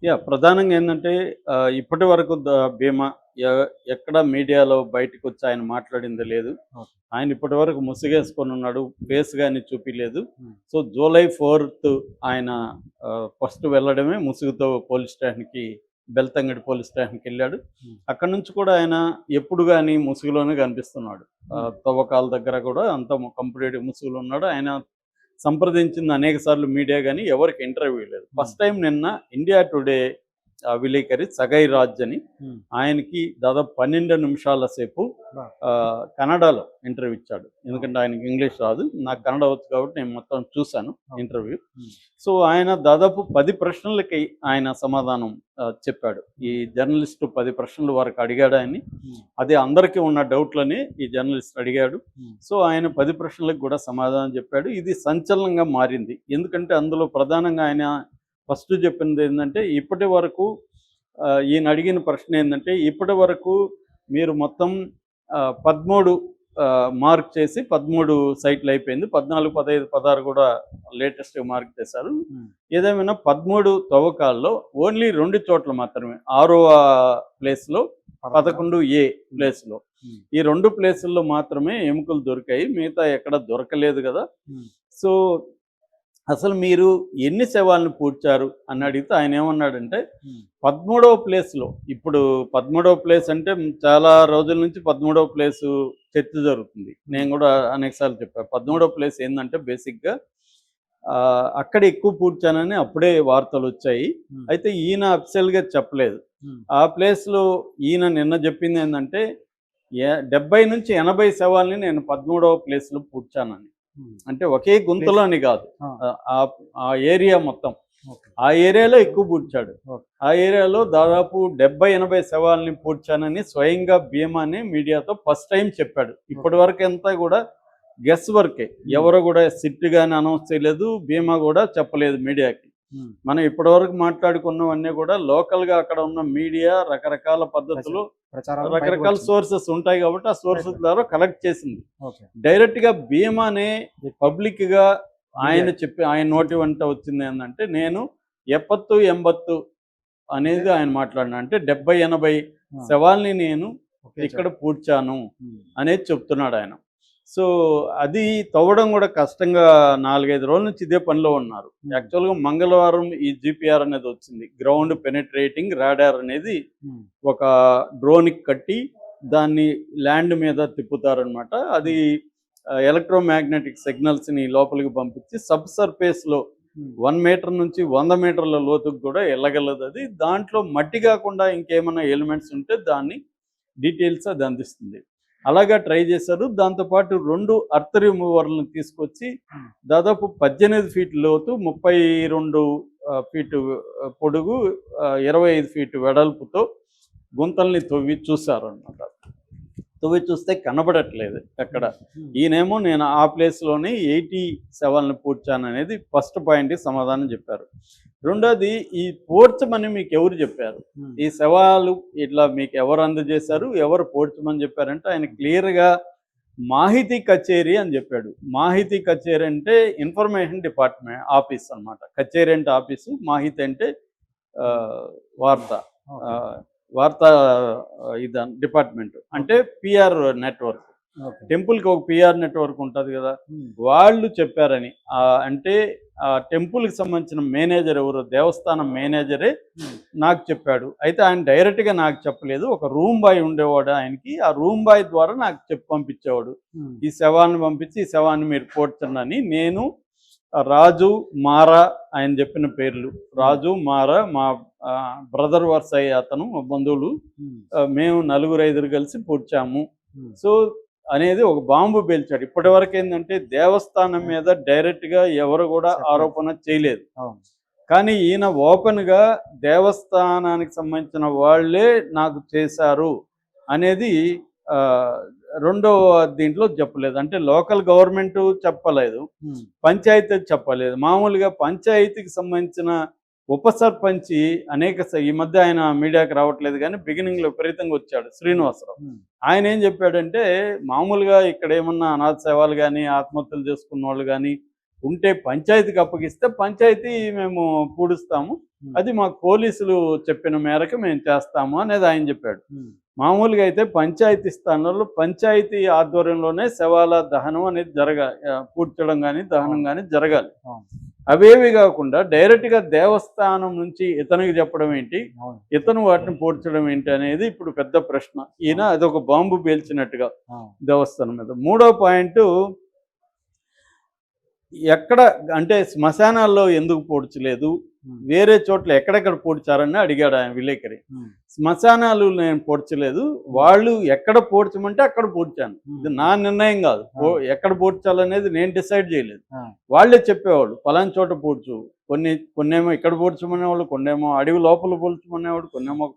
ప్రధానంగా ఏందంటే ఇప్పటి వరకు భీమా ఎ ఎక్కడ మీడియాలో బయటకొచ్చి ఆయన మాట్లాడింది లేదు. ఓకే. ఆయన ఇప్పటివరకు ముసుగేసుకొనున్నాడు. ఫేస్ గాని చూపియలేదు. హ్మ్. సో, జూలై 4 ఆయన ఫస్ట్ వెళ్ళడమే ముసుగుతో పోలీస్ స్టేషన్‌కి బెల్తంగడి పోలీస్ స్టేషన్‌కెళ్ళాడు. హ్మ్. అక్కడి నుంచి కూడా ఆయన ఎప్పుడు గాని ముసుగులోనే కనిపిస్తున్నాడు. హ్మ్. తవ్వకాల దగ్గర కూడా అంతా కంప్లీట్ ముసుగులో ఉన్నాడు. ఆయన సంప్రదించింది అనేక సార్లు మీడియా గాని ఎవరికి ఇంటర్వ్యూ లేదు. హ్మ్. ఫస్ట్ టైమ్ నిన్న ఇండియా టుడే విలేకరి సగై రాజ్ అని హ్మ్. ఆయనకి దాదాపు 12 నిమిషాల సేపు బా కన్నడలో ఇంటర్వ్యూ ఇచ్చాడు. ఆ! ఎందుకంటే ఆయనకి ఇంగ్లీష్ రాదు. నాకు కన్నడ వచ్చు కాబట్టి నేను మొత్తం చూశాను ఓకే. ఇంటర్వ్యూ. హ్మ్. సో, ఆయన దాదాపు 10 ప్రశ్నలకి ఆయన సమాధానం చెప్పాడు. ఈ హ్మ్. జర్నలిస్టు 10 ప్రశ్నలు వరకు అడిగాడు ఆయన్ని. హ్మ్. అది అందరికీ ఉన్న డౌట్‌లని ఈ జర్నలిస్ట్ అడిగాడు. హ్మ్. సో, ఆయన 10 ప్రశ్నలకు కూడా సమాధానం చెప్పాడు. ఇది సంచలనంగా మారింది. ఎందుకంటే అందులో ప్రధానంగా ఆయన ఫస్ట్ చెప్పిందేందంటే, ఇప్పటి వరకు ఈయన అడిగిన ప్రశ్న ఏందంటే, ఇప్పటి వరకు మీరు మొత్తం 13 మార్క్ చేసి 13 సైట్లు అయిపోయింది. 14, 15, 16 కూడా లేటెస్ట్‌గా మార్క్ చేశారు. హ్మ్. ఏదేమైనా 13 తవ్వకాల్లో ఓన్లీ 2 చోట్ల మాత్రమే 6వ ప్లేస్‌లో, 11 11 ఏ హ్మ్. ప్లేస్‌లో. హ్మ్. ఈ 2 ప్లేసుల్లో మాత్రమే ఎముకలు దొరికాయి. మిగతా ఎక్కడ దొరకలేదు గదా! హ్మ్. సో, అసలు మీరు ఎన్ని శవాలను పూడ్చారు అని హ్మ్. అడిగితే ఆయనేమన్నాడంటే, హ్మ్. 13వ ప్లేస్‌లో ఇప్పుడు 13వ ప్లేస్ అంటే చాలా రోజుల నుంచి 13వ ప్లేసు చర్చ జరుగుతుంది. హ్మ్. నేను గూడా అనేక సార్లు చెప్పా. హ్మ్. 13వ ప్లేస్ ఏందంటే బేసిక్‌గా అక్కడ ఎక్కువ పూడ్చానని అప్పుడే వార్తలొచ్చాయి. హ్మ్. అయితే ఈయన అఫిషియల్‌గా చెప్పలేదు. హ్మ్. ఆ ప్లేస్‌లో ఈయన నిన్న జెప్పిందేందంటే, 70-80 శవాల్ని నేను 13వ ప్లేస్‌లో పూడ్చానని. హ్మ్. అంటే ఒకే ప్లేస్ గుంతలో అని గాదు. ఆ! ఆహ్, ఆ ఏరియా మొత్తం. ఓకే. ఆ ఏరియాలో ఎక్కువ పూడ్చాడు. ఓకే. ఆ ఏరియాలో దాదాపు 70-80 శవాల్ని పూడ్చానని స్వయంగా భీమానే మీడియాతో ఫస్ట్ టైమ్ చెప్పాడు. ఓకే. ఇప్పటివరకంతా గూడా గెస్ వర్కే. హ్మ్. ఎవరు గూడా సిట్ గాని అనౌన్స్ చేయలేదు. భీమా గూడా చెప్పలేదు మీడియాకి. హ్మ్. మనం ఇప్పటివరకు మాట్లాడుకున్నవన్నీ గూడా లోకల్‌గా అక్కడ ఉన్న మీడియా రకరకాల ప్రచ పద్ధతులు, ప్రచారాలు రకరకాల బయటకొచ్చింది. సోర్సెస్ ఉంటాయి గాబట్టి, ఆ సోర్సెస్ బయటకొచ్చింది. ద్వారా కలెక్ట్ చేసింది. ఓకే. డైరెక్ట్‌గా భీమానే వ్యక్తి పబ్లిక్‌గా ఆయన మీడియాకి. చెప్పి ఆయన నోటి వెంట వచ్చిందేందంటే, నేను 70, 80 అంటే అనేది ఆయన మాట్లాడిన. అంటే 70, 80 ఆ! శవాల్ని నేను ఒకే ఇక్కడ చోట. పూడ్చాను హ్మ్. అనేది చెప్తున్నాడాయన. సో, అది తవ్వడం గూడా కష్టంగా 4, 5 రోజుల నుంచి ఇదే పనిలో ఉన్నారు. హ్మ్. యాక్చువల్‌గా మంగళవారం ఈ జీపీఆర్ అనేది వచ్చింది. గ్రౌండ్ పెనిట్రేటింగ్ రాడార్ అనేది హ్మ్. ఒక డ్రోన్‌కి కట్టి దాన్ని ల్యాండ్ మీద తిప్పుతారనమాట. అది హ్మ్. ఎలక్ట్రోమాగ్నెటిక్ సిగ్నల్స్‌ని లోపలికి పంపించి సబ్ సర్ఫేస్‌లో హ్మ్. 1 మీటర్ నుంచి 100 మీటర్ల లోతుకు కూడా ఎళ్ళగలదది. దాంట్లో మట్టి గాకుండా ఇంకేమన్నా ఎలిమెంట్స్ ఉంటే దాన్ని డీటెయిల్స్ అది అందిస్తుంది. అలాగా ట్రై చేశారు. దాంతో పాటు 2 ఎర్త్ రిమూవర్‌లని తీసుకొచ్చి హ్మ్. దాదాపు 18 ఫీట్ లోతు, 32 ఫీటు పొడుగు, 25 ఫీటు వెడల్పుతో గుంతల్ని తవ్వి చూసారనమాట. తవ్వి చూస్తే కనబడట్లేదు ఎక్కడ. హ్మ్. హ్మ్. ఈయనేమో నేను ఆ ప్లేస్‌లోనే 80 శవాలను పూడ్చాననేది ఫస్ట్ పాయింట్‌కి సమాధానం చెప్పారు. రెండోది ఈ పూడ్చమని మీకెవరు చెప్పారు? హ్మ్. ఈ శవాలు ఇట్లా మీకెవరు అందజేశారు? ఎవరు పూడ్చమని చెప్పారంటే ఆయన హ్మ్. క్లియర్‌గా మాహితీ కచేరీ అని చెప్పాడు. మాహితీ కచేరీ అంటే ఇన్ఫర్మేషన్ ఆఫీస్ అన్నమాట. కచేరీ అంటే ఆఫీసు, మాహితి అంటే హ్మ్. ఆహ్, వార్త. ఇన్ఫర్మేషన్. ఓకే. ఆహ్, వార్తా డిపార్ట్‌మెంట్. అంటే ఓకే. PR network. ఓకే. టెంపుల్‌కి ఒక పీఆర్ నెట్‌వర్క్ ఉంటది గదా! హ్మ్. వాళ్ళు చెప్పారని. అంటే ఆ టెంపుల్‌కి సంబంధించిన మేనేజర్ ఎవరు? దేవస్థానం మేనేజరే హ్మ్. నాకు చెప్పాడు. అయితే ఆయన డైరెక్ట్‌గా నాకు చెప్పలేదు. ఒక రూమ్ బాయ్ ఉండేవాడు ఆయనకి. ఆ రూమ్ బాయ్ ద్వారా నాకు చెప్పి పంపించేవాడు. హ్మ్. ఈ శవాన్ని పంపించి, ఈ శవాన్ని మీరు పూడ్చండని. నేను రాజు, మారా ఆయన చెప్పిన పేర్లు. హ్మ్. రాజు, మారా మా బ్రదర్ వరుసయ్యే అతను మా బంధువులు. హ్మ్. మేము నలుగురు, ఐదుగురు కలిసి పూడ్చాము. హ్మ్. సో, అనేది ఒక బాంబు పేల్చాడు. ఇప్పటివరకేందంటే దేవస్థానం హ్మ్. మీద డైరెక్ట్‌గా ఎవరు గూడా చెప్పలేదు. ఆరోపణ చేయలేదు. అవును. కానీ ఈయన ఓపెన్‌గా దేవస్థానానికి సంబంధించిన వాళ్ళే నాకు చేశారు అనేది ఆహ్, రెండో దీంట్లో చెప్పలేదు. అంటే లోకల్ గవర్నమెంటు చెప్పలేదు. హ్మ్. పంచాయతీ చెప్పలేదు. మామూలుగా పంచాయతీకి సంబంధించిన ఉప సర్పంచి ఈ మధ్య ఆయన మీడియాకి రావట్లేదు గానీ బిగినింగ్‌లో విపరీతంగా వచ్చాడు హ్మ్. శ్రీనివాసరావు. హ్మ్. ఆయనేం జెప్పాడంటే మామూలుగా ఇక్కడేమన్నా అనాథ శవాలు గాని, ఆత్మహత్యలు చేసుకున్నోళ్ళు గాని ఉంటే పంచాయతీకి అప్పగిస్తే పంచాయతీ మేము పూడుస్తాము, అది మాకు పోలీసులు చెప్పిన మేరకు మేము చేస్తాము అనేది ఆయన చెప్పాడు. మామూలుగా అయితే పంచాయతీ స్థానంలో పంచాయతీ ఆధ్వర్యంలోనే శవాల దహనం అనేది పూడ్చడం కానీ దహనం కానీ జరగాలి. అవేవి కాకుండా డైరెక్ట్గా దేవస్థానం నుంచి ఇతనికి చెప్పడం ఏంటి, ఇతను వాటిని పూడ్చడం ఏంటి అనేది ఇప్పుడు పెద్ద ప్రశ్న. ఈయన అదొక బాంబు పేల్చినట్టుగా దేవస్థానం మీద. మూడో పాయింట్, ఎక్కడ అంటే శ్మశానాల్లో ఎందుకు పూడ్చలేదు, వేరే చోట్ల ఎక్కడెక్కడ పూడ్చారని అడిగాడు ఆయన విలేకరి. శ్మశానాలు నేను పూడ్చలేదు, వాళ్ళు ఎక్కడ పూడ్చమంటే అక్కడ పూడ్చాను, ఇది నా నిర్ణయం కాదు, ఎక్కడ పూడ్చాలనేది నేను డిసైడ్ చేయలేదు, వాళ్ళే చెప్పేవాళ్ళు పలానా చోట పూడ్చు, కొన్నేమో ఇక్కడ పూడ్చమనేవాళ్ళు, కొన్నేమో అడవి లోపల పూడ్చమనేవాడు, కొన్నేమో